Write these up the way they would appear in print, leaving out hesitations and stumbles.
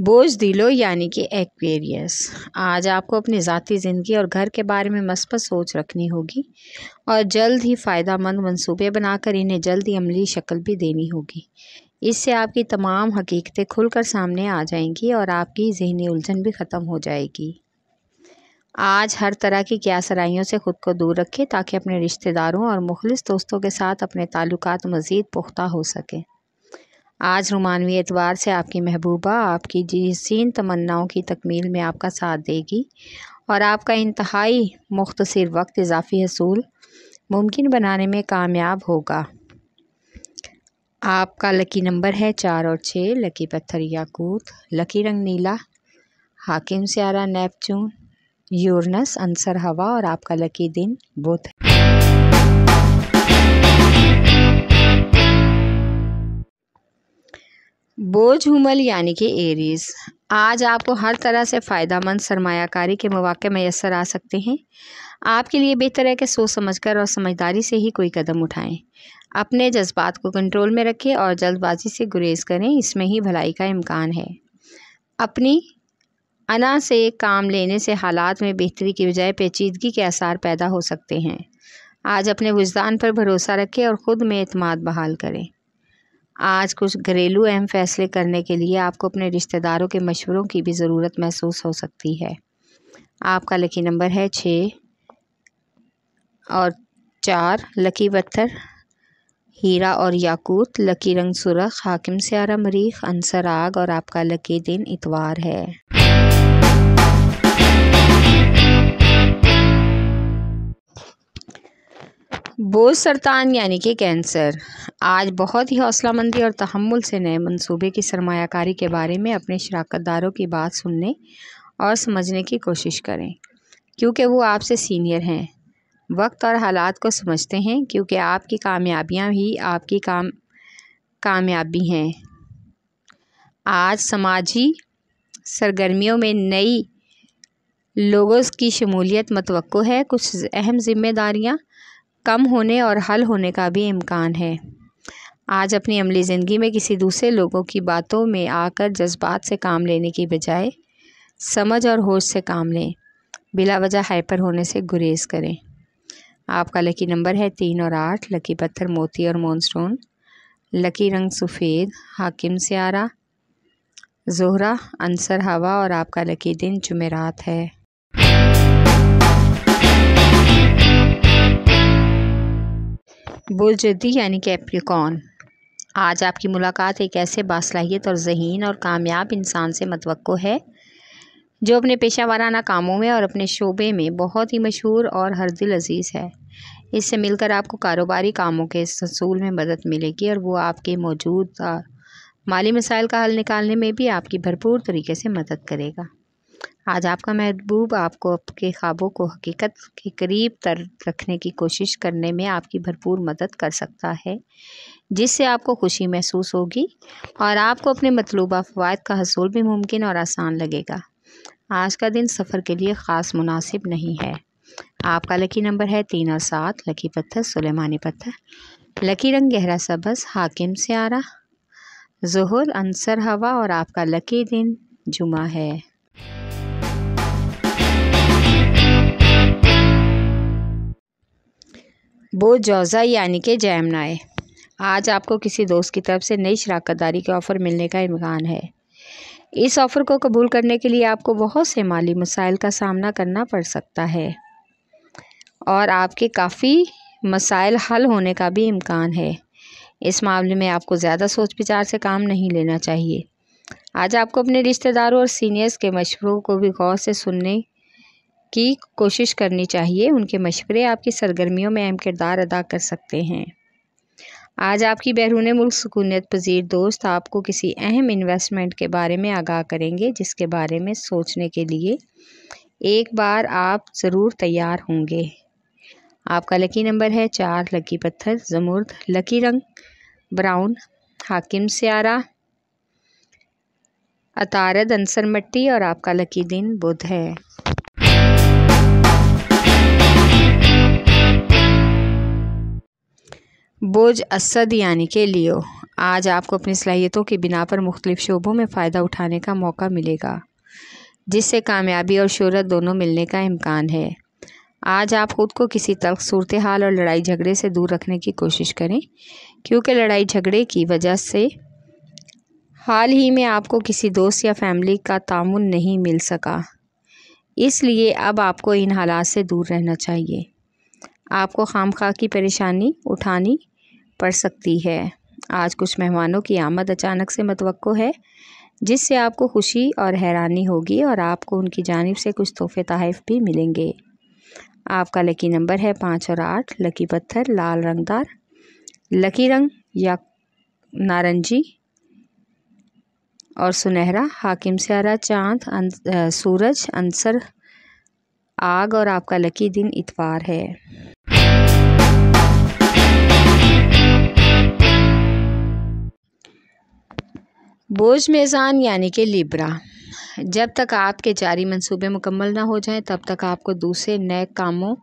बोझ दिलो यानी कि एक्वेरियस। आज आपको अपनी ज़ाती ज़िंदगी और घर के बारे में मस्बत सोच रखनी होगी और जल्द ही फ़ायदेमंद मंसूबे बनाकर इन्हें जल्द ही अमली शक्ल भी देनी होगी। इससे आपकी तमाम हकीकतें खुलकर सामने आ जाएंगी और आपकी ज़हनी उलझन भी ख़त्म हो जाएगी। आज हर तरह की क्यासराइयों से ख़ुद को दूर रखें ताकि अपने रिश्तेदारों और मुखलिस दोस्तों के साथ अपने ताल्लुकात मज़ीद पुख्ता हो सकें। आज रोमानवी एतबार से आपकी महबूबा आपकी जीसीन तमन्नाओं की तकमील में आपका साथ देगी और आपका इंतहाई मुख्तसर वक्त इजाफी हसूल मुमकिन बनाने में कामयाब होगा। आपका लकी नंबर है 4 और 6। लकी पत्थर याकूत, लकी रंग नीला, हाकिम स्यारा नेपच्यून, यूरनस, अंसर हवा और आपका लकी दिन बुध। बोझ हुमल यानी कि एरीज। आज आपको हर तरह से फ़ायदेमंद सरमायाकारी के मौके मैसर आ सकते हैं। आपके लिए बेहतर है कि सोच समझकर और समझदारी से ही कोई कदम उठाएं। अपने जज्बात को कंट्रोल में रखें और जल्दबाजी से गुरेज करें, इसमें ही भलाई का इम्कान है। अपनी अना से काम लेने से हालात में बेहतरी की बजाय पेचीदगी के आसार पैदा हो सकते हैं। आज अपने वुजदान पर भरोसा रखें और ख़ुद में एतमाद बहाल करें। आज कुछ घरेलू अहम फैसले करने के लिए आपको अपने रिश्तेदारों के मशवरों की भी ज़रूरत महसूस हो सकती है। आपका लकी नंबर है 6 और 4। लकी पत्थर हीरा और याकूत, लकी रंग सुरख, हाकिम स्यारा मरीख, अंसर आग और आपका लकी दिन इतवार है। बोझ सरतान यानी कि कैंसर। आज बहुत ही हौसलामंदी और तहम्मुल से नए मंसूबे की सरमायाकारी के बारे में अपने शराकतदारों की बात सुनने और समझने की कोशिश करें, क्योंकि वो आपसे सीनियर हैं, वक्त और हालात को समझते हैं, क्योंकि आपकी कामयाबियां ही आपकी कामयाबी हैं। आज समाजी सरगर्मियों में नई लोगों की शमूलियत मतवक्को है। कुछ अहम जिम्मेदारियां कम होने और हल होने का भी इम्कान है। आज अपनी अमली ज़िंदगी में किसी दूसरे लोगों की बातों में आकर जज्बात से काम लेने की बजाय समझ और होश से काम लें। बिला वजह हाइपर होने से गुरेज करें। आपका लकी नंबर है 3 और 8। लकी पत्थर मोती और मोनस्टोन, लकी रंग सफ़ेद, हाकिम स्यारा ज़ोहरा, अंसर हवा और आपका लकी दिन जुमेरात है। बुलजदी यानी कि कैप्रिकॉर्न। आज आपकी मुलाकात एक ऐसे बासलाहियत और ज़हीन और कामयाब इंसान से मतवक्को है जो अपने पेशा वाराना कामों में और अपने शोबे में बहुत ही मशहूर और हर दिल अजीज़ है। इससे मिलकर आपको कारोबारी कामों के हसूल में मदद मिलेगी और वो आपके मौजूद माली मसाइल का हल निकालने में भी आपकी भरपूर तरीके से मदद करेगा। आज आपका महबूब आपको आपके ख्वाबों को हकीकत के करीब तर रखने की कोशिश करने में आपकी भरपूर मदद कर सकता है, जिससे आपको खुशी महसूस होगी और आपको अपने मतलूबा फ़वाइद का हसूल भी मुमकिन और आसान लगेगा। आज का दिन सफ़र के लिए ख़ास मुनासिब नहीं है। आपका लकी नंबर है 3 और 7। लकी पत्थर सुलेमानी पत्थर, लकी रंग गहरा सबज़, हाकिम स्यारा ज़ोहर, अंसर हवा और आपका लकी दिन जुमा है। बोझ जौज़ा यानी कि जैमनाए। आज आपको किसी दोस्त की तरफ से नई शराकतदारी के ऑफ़र मिलने का इम्कान है। इस ऑफ़र को कबूल करने के लिए आपको बहुत से माली मसाइल का सामना करना पड़ सकता है और आपके काफ़ी मसाइल हल होने का भी इम्कान है। इस मामले में आपको ज़्यादा सोच विचार से काम नहीं लेना चाहिए। आज आपको अपने रिश्तेदारों और सीनियर्स के मशवरों को भी गौर से सुनने की कोशिश करनी चाहिए। उनके मशवरे आपकी सरगर्मियों में अहम किरदार अदा कर सकते हैं। आज आपकी बैरून मुल्क सुकूनियत पजीर दोस्त आपको किसी अहम इन्वेस्टमेंट के बारे में आगाह करेंगे, जिसके बारे में सोचने के लिए एक बार आप ज़रूर तैयार होंगे। आपका लकी नंबर है 4। लकी पत्थर ज़मुर्द, लकी रंग ब्राउन, हाकिम स्यारा अतारद, अंसर मट्टी और आपका लकी दिन बुध है। बोझ असद यानी कि लियो, आज आपको अपनी सलाहियतों की बिना पर मुख्तलिफ शोबों में फ़ायदा उठाने का मौका मिलेगा, जिससे कामयाबी और शोहरत दोनों मिलने का इम्कान है। आज आप ख़ुद को किसी तल्ख़ सूरत हाल और लड़ाई झगड़े से दूर रखने की कोशिश करें, क्योंकि लड़ाई झगड़े की वजह से हाल ही में आपको किसी दोस्त या फैमिली का तामुन नहीं मिल सका, इसलिए अब आपको इन हालात से दूर रहना चाहिए। आपको खामखा की परेशानी उठानी पड़ सकती है। आज कुछ मेहमानों की आमद अचानक से मतवक्को है, जिससे आपको खुशी और हैरानी होगी और आपको उनकी जानिब से कुछ तोहफ़े तोहफ़ भी मिलेंगे। आपका लकी नंबर है 5 और 8। लकी पत्थर लाल रंगदार। लकी रंग या नारंगी और सुनहरा। हाकिम स्यारा चाँद, सूरज, अंसर, आग और आपका लकी दिन इतवार है। बोझ मेज़ान यानी कि लिब्रा, जब तक आपके जारी मंसूबे मुकम्मल ना हो जाएं तब तक आपको दूसरे नए कामों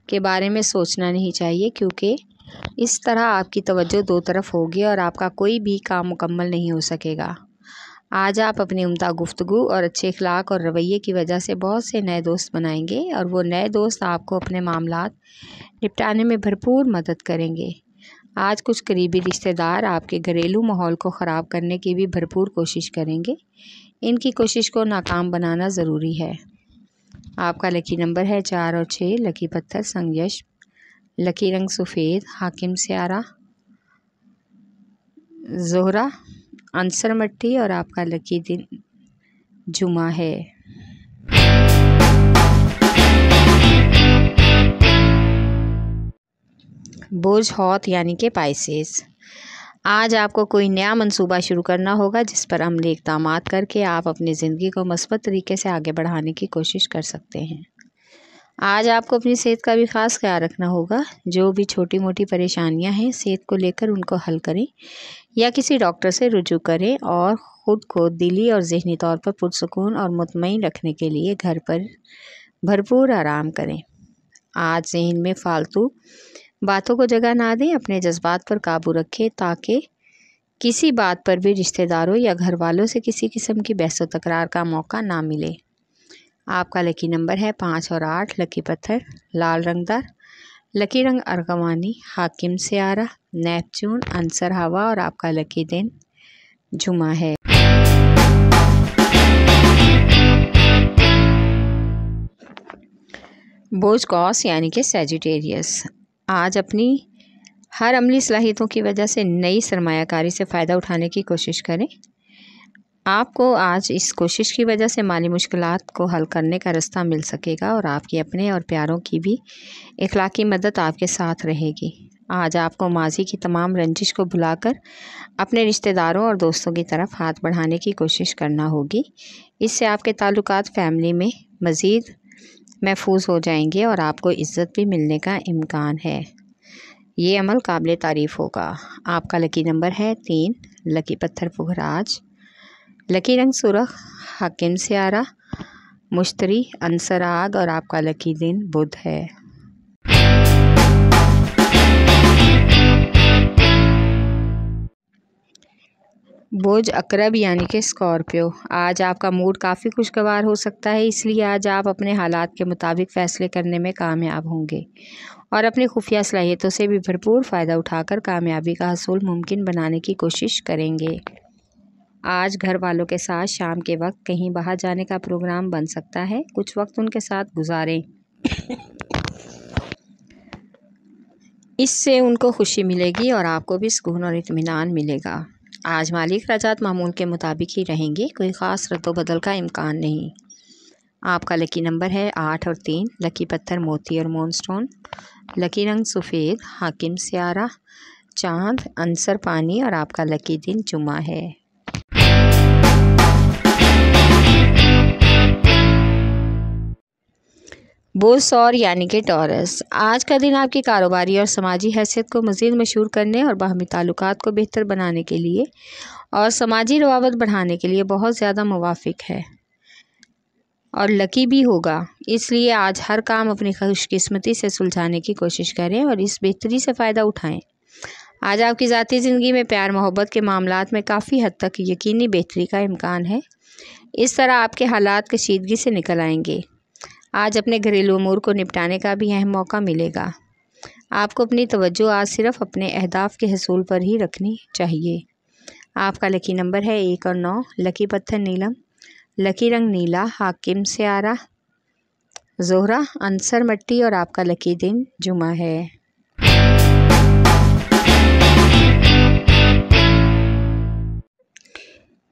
के बारे में सोचना नहीं चाहिए, क्योंकि इस तरह आपकी तवज्जो दो तरफ होगी और आपका कोई भी काम मुकम्मल नहीं हो सकेगा। आज आप अपनी उम्दा गुफ्तगू और अच्छे अखलाक और रवैये की वजह से बहुत से नए दोस्त बनाएंगे और वो नए दोस्त आपको अपने मामलात निपटाने में भरपूर मदद करेंगे। आज कुछ करीबी रिश्तेदार आपके घरेलू माहौल को ख़राब करने की भी भरपूर कोशिश करेंगे। इनकी कोशिश को नाकाम बनाना ज़रूरी है। आपका लकी नंबर है 4 और 6। लकी पत्थर संगयश। लकी रंग सफ़ेद। हाकिम स्यारा ज़ोहरा, अंसर मट्टी और आपका लकी दिन जुमा है। बोझ हौत यानी कि पाइसेस, आज आपको कोई नया मंसूबा शुरू करना होगा, जिस पर अमली इक़दामात करके आप अपनी ज़िंदगी को मस्बत तरीके से आगे बढ़ाने की कोशिश कर सकते हैं। आज आपको अपनी सेहत का भी ख़ास ख्याल रखना होगा। जो भी छोटी मोटी परेशानियां हैं सेहत को लेकर, उनको हल करें या किसी डॉक्टर से रुजू करें और ख़ुद को दिली और ज़हनी तौर पर पुरसुकून और मुतमईन रखने के लिए घर पर भरपूर आराम करें। आज ज़हन में फ़ालतू बातों को जगह ना दें, अपने जज्बात पर काबू रखें ताकि किसी बात पर भी रिश्तेदारों या घर वालों से किसी किस्म की बहस व तकरार का मौका ना मिले। आपका लकी नंबर है 5 और 8। लकी पत्थर लाल रंगदार। लकी रंग अर्गवानी। हाकिम स्यारा नेपच्यून, अंसर हवा और आपका लकी दिन जुमा है। बोझ कौस यानी कि सैजिटेरियस, आज अपनी हर अमली सलाहियतों की वजह से नई सरमायाकारी से फ़ायदा उठाने की कोशिश करें। आपको आज इस कोशिश की वजह से माली मुश्किलात को हल करने का रास्ता मिल सकेगा और आपके अपने और प्यारों की भी इखलाकी मदद आपके साथ रहेगी। आज आपको माजी की तमाम रंजिश को भुलाकर अपने रिश्तेदारों और दोस्तों की तरफ हाथ बढ़ाने की कोशिश करना होगी। इससे आपके ताल्लुकात फ़ैमिली में मज़ीद महफूज हो जाएंगे और आपको इज़्ज़त भी मिलने का इम्कान है। ये अमल काबिल तारीफ़ होगा। आपका लकी नंबर है 3। लकी पत्थर पुखराज। लकी रंग सुरख। हाकिम स्यारा मुश्तरी, अंसर आग और आपका लकी दिन बुध है। बोझ अकरब यानी कि स्कॉर्पियो, आज आपका मूड काफ़ी खुशगवार हो सकता है, इसलिए आज आप अपने हालात के मुताबिक फ़ैसले करने में कामयाब होंगे और अपनी खुफिया सलाहियतों से भी भरपूर फ़ायदा उठाकर कामयाबी का हसूल मुमकिन बनाने की कोशिश करेंगे। आज घर वालों के साथ शाम के वक्त कहीं बाहर जाने का प्रोग्राम बन सकता है। कुछ वक्त उनके साथ गुजारें, इससे उनको खुशी मिलेगी और आपको भी सुकून और इत्मीनान मिलेगा। आज माली अखराजात मामूल के मुताबिक ही रहेंगे, कोई ख़ास रद्दो-बदल का इम्कान नहीं। आपका लकी नंबर है 8 और 3। लकी पत्थर मोती और मूनस्टोन। लकी रंग सफ़ेद। हाकिम स्यारा चाँद, अंसर पानी और आपका लकी दिन जुमा है। बोझ सौर यानी कि टॉरस, आज का दिन आपकी कारोबारी और समाजी हैसियत को मज़ीद मशहूर करने और बाहमी ताल्लुकात को बेहतर बनाने के लिए और समाजी रवाबत बढ़ाने के लिए बहुत ज़्यादा मुवाफिक है और लकी भी होगा। इसलिए आज हर काम अपनी खुशकिस्मती से सुलझाने की कोशिश करें और इस बेहतरी से फ़ायदा उठाएं। आज आपकी ज़ाती ज़िंदगी में प्यार मोहब्बत के मामलात में काफ़ी हद तक यकीनी बेहतरी का इम्कान है। इस तरह आपके हालात कशीदगी से निकल आएंगे। आज अपने घरेलू अमूर को निपटाने का भी अहम मौका मिलेगा। आपको अपनी तवज्जो आज सिर्फ अपने अहदाफ के हसूल पर ही रखनी चाहिए। आपका लकी नंबर है 1 और 9। लकी पत्थर नीलम। लकी रंग नीला। हाकिम स्यारा ज़ोहरा अंसर मट्टी और आपका लकी दिन जुमा है।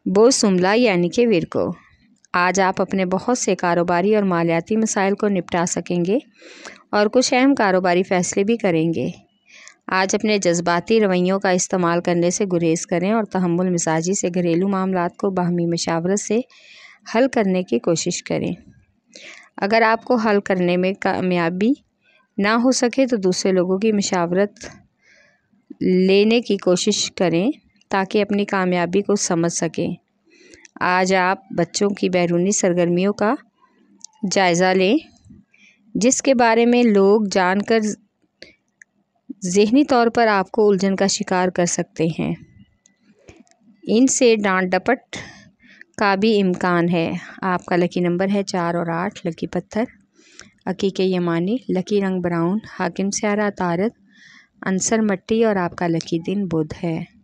बोझ सुमला यानी कि विरको। आज आप अपने बहुत से कारोबारी और मालियाती मसाइल को निपटा सकेंगे और कुछ अहम कारोबारी फ़ैसले भी करेंगे। आज अपने जज्बाती रवैयों का इस्तेमाल करने से गुरेज करें और तहम्मुल मिजाजी से घरेलू मामलात को बाहमी मशावरत से हल करने की कोशिश करें। अगर आपको हल करने में कामयाबी ना हो सके तो दूसरे लोगों की मशावरत लेने की कोशिश करें ताकि अपनी कामयाबी को समझ सकें। आज आप बच्चों की बैरूनी सरगर्मियों का जायज़ा लें जिसके बारे में लोग जानकर ज़हनी तौर पर आपको उलझन का शिकार कर सकते हैं। इनसे डांट डपट का भी इम्कान है। आपका लकी नंबर है 4 और 8। लकी पत्थर अकीके यमानी। लकी रंग ब्राउन। हाकिम स्यारा तारत अंसर मट्टी और आपका लकी दिन बुध है।